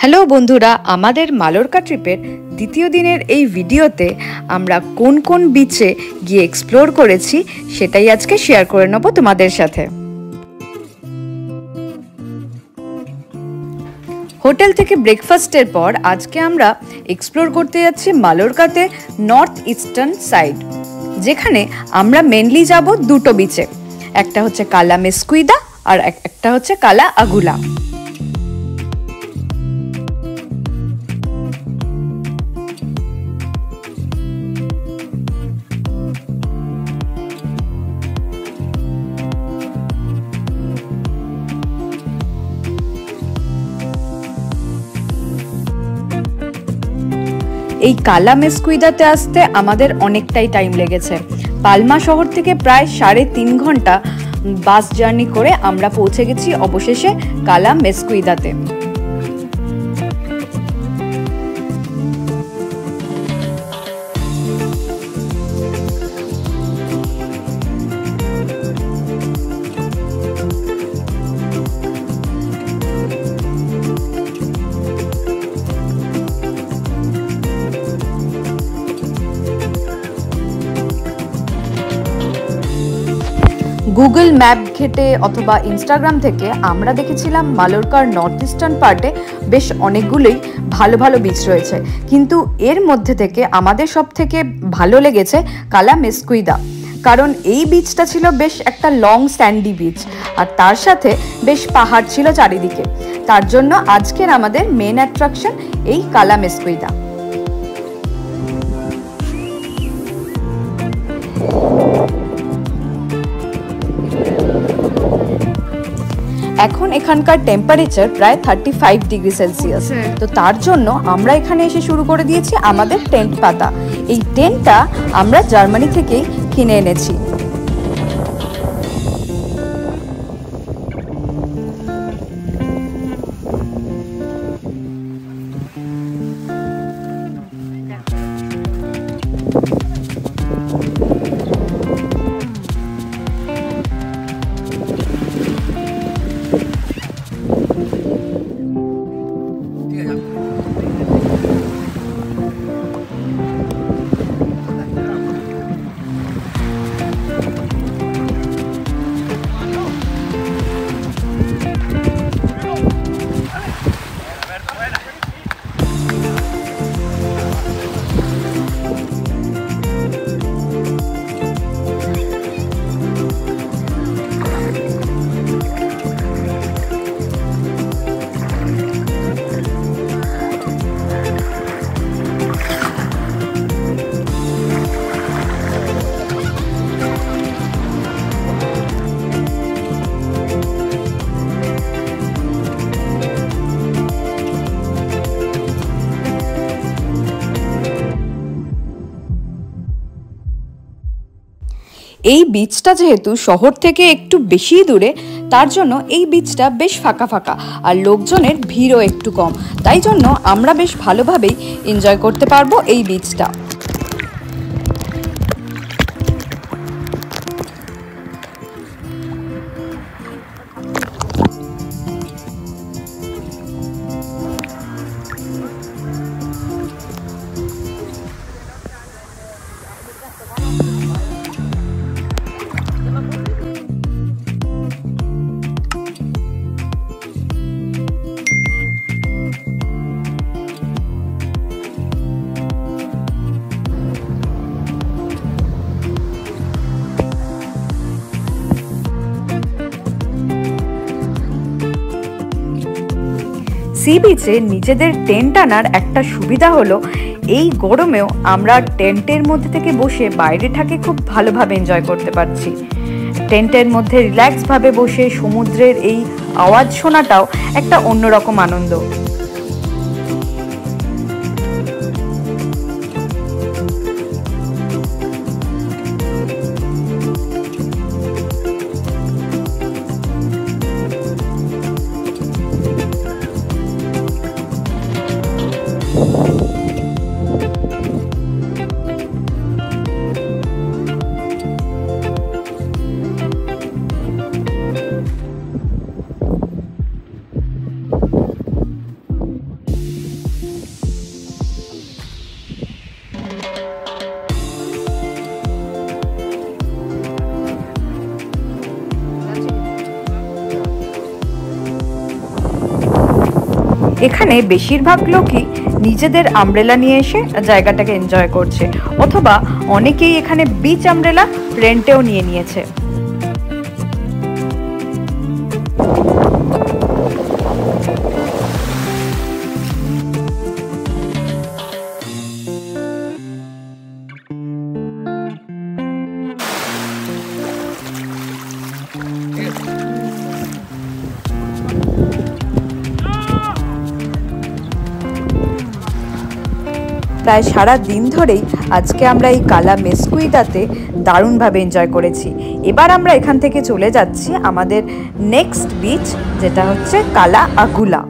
Hello বন্ধুরা, আমাদের মালরকা ট্রিপের দ্বিতীয় দিনের এই ভিডিওতে আমরা কোন কোন বিচে গিয়ে এক্সপ্লোর করেছি সেটাই আজকে শেয়ার করে নেব তোমাদের সাথে। হোটেল থেকে ব্রেকফাস্টের পর আজকে আমরা এক্সপ্লোর করতে যাচ্ছি মালরকাতে নর্থ ইস্টার্ন সাইড, যেখানে আমরা মেনলি যাব দুটো বিচে, একটা হচ্ছে কালা মেসকুইদা আর একটা হচ্ছে কালা আগুলা। এই কালা মেসকুইদাতে আসতে আমাদের অনেকটাই টাইম লেগেছে। পালমা শহর থেকে প্রায় 3.5 ঘন্টা বাস জার্নি করে আমরা পৌঁছে গেছি অবশেষে কালা মেসকুইদাতে। গুগল ম্যাপ ঘেটে অথবা ইনস্টাগ্রাম থেকে আমরা দেখেছিলাম মালরকার নর্থ ইস্টার্ন পার্টে বেশ অনেকগুলোই ভালো ভালো বিচ রয়েছে, কিন্তু এর মধ্যে থেকে আমাদের সব থেকে ভালো লেগেছে কালা মেসকুইদা, কারণ এই বিচটা ছিল বেশ একটা লং স্যান্ডি বিচ আর তার সাথে বেশ পাহাড় ছিল চারিদিকে। তার জন্য আজকের আমাদের মেন অ্যাট্রাকশন এই কালা মেসকুইদা। এখন এখানকার টেম্পারেচার প্রায় 35 ডিগ্রি সেলসিয়াস, তো তার জন্য আমরা এখানে এসে শুরু করে দিয়েছি আমাদের টেন্ট পাতা। এই টেন্টটা আমরা জার্মানি থেকেই কিনে এনেছি। এই বিচটা যেহেতু শহর থেকে একটু বেশি দূরে, তার জন্য এই বিচটা বেশ ফাঁকা ফাঁকা আর লোকজনের ভিড়ও একটু কম, তাই জন্য আমরা বেশ ভালোভাবেই এনজয় করতে পারবো এই বিচটা। সি বিচে নিজেদের টেন্ট আনার একটা সুবিধা হলো এই গরমেও আমরা টেন্টের মধ্যে থেকে বসে বাইরেটাকে খুব ভালোভাবে এনজয় করতে পারছি। টেন্টের মধ্যে রিল্যাক্সভাবে বসে সমুদ্রের এই আওয়াজ শোনাটাও একটা অন্যরকম আনন্দ। এখানে বেশিরভাগ লোকই নিজেদের আমব্রেলা নিয়ে এসে জায়গাটাকে এনজয় করছে, অথবা অনেকেই এখানে বিচ আমব্রেলা রেন্টেও নিয়ে নিয়েছে। প্রায় সারা দিন ধরেই আজকে আমরা এই কালা মেসকুইদাতে দারুণভাবে এনজয় করেছি। এবার আমরা এখান থেকে চলে যাচ্ছি আমাদের নেক্সট বিচ, যেটা হচ্ছে কালা আগুলা।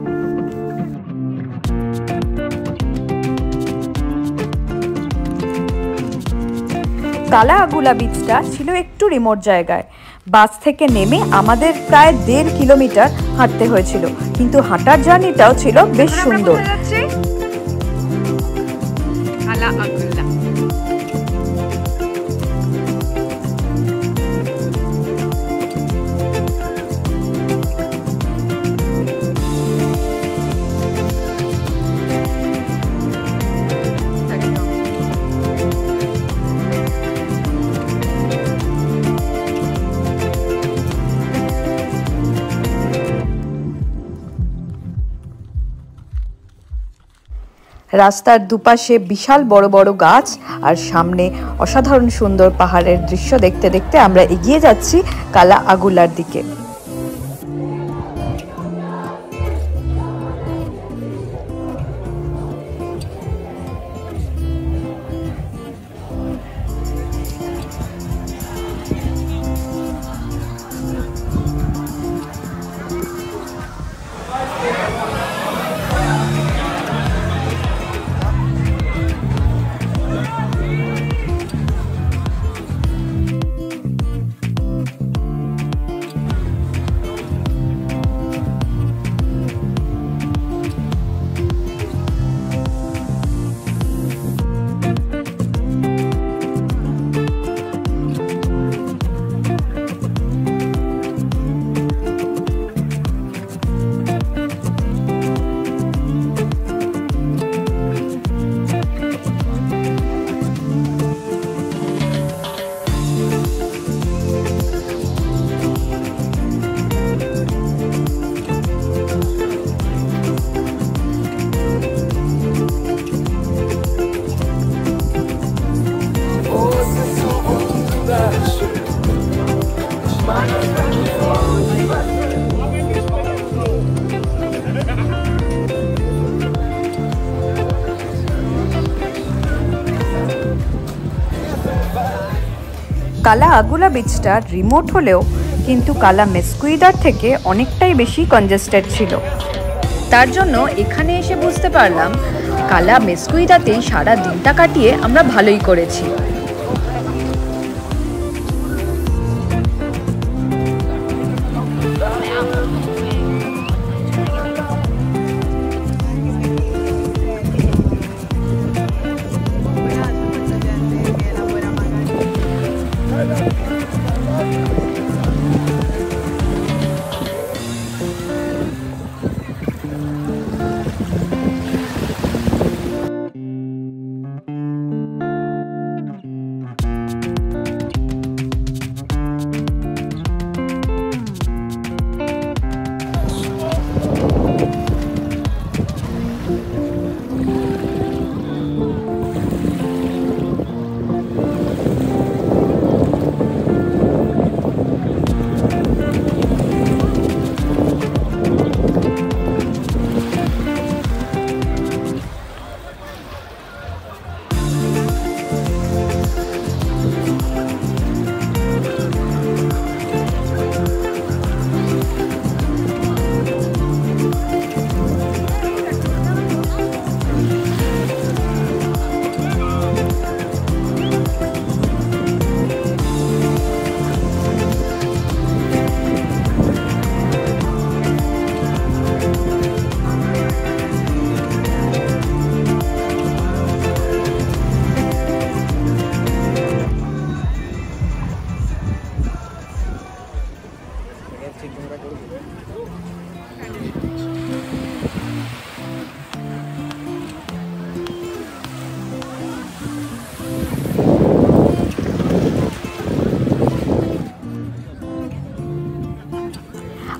কালা আগুলা বিচটা ছিল একটু রিমোট জায়গায়। বাস থেকে নেমে আমাদের প্রায় 1.5 কিলোমিটার হাঁটতে হয়েছিল, কিন্তু হাঁটার জার্নিটাও ছিল বেশ সুন্দর। কালা আগুলা রাস্তার দুপাশে বিশাল বড় বড় গাছ আর সামনে অসাধারণ সুন্দর পাহাড়ের দৃশ্য দেখতে দেখতে আমরা এগিয়ে যাচ্ছি কালা আগুলার দিকে। কালা আগুলা বিচটা রিমোট হলেও কিন্তু কালা মেসকুইদার থেকে অনেকটাই বেশি কনজেস্টেড ছিল। তার জন্য এখানে এসে বুঝতে পারলাম কালা মেসকুইদাতেই সারা দিনটা কাটিয়ে আমরা ভালোই করেছি।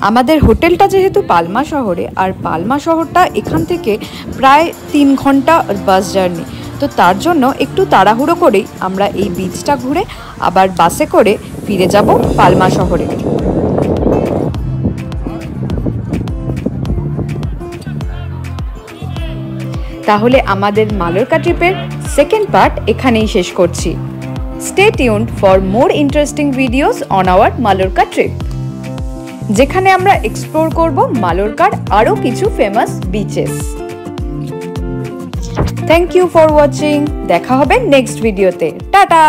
আমাদের হোটেলটা যেহেতু পালমা শহরে, আর পালমা শহরটা এখান থেকে প্রায় 3 ঘন্টা বাস জার্নি, তো তার জন্য একটু তাড়াহুড়ো করেই আমরা এই বিচটা ঘুরে আবার বাসে করে ফিরে যাব পালমা শহরে। তাহলে আমাদের মালোরকা ট্রিপের সেকেন্ড পার্ট এখানেই শেষ করছি। Stay tuned for more interesting videos on our Mallorca trip, যেখানে আমরা এক্সপ্লোর করব মালোরকার আরও কিছু famous beaches. Thank you for watching. দেখা হবে নেক্সট ভিডিওতে। টাটা।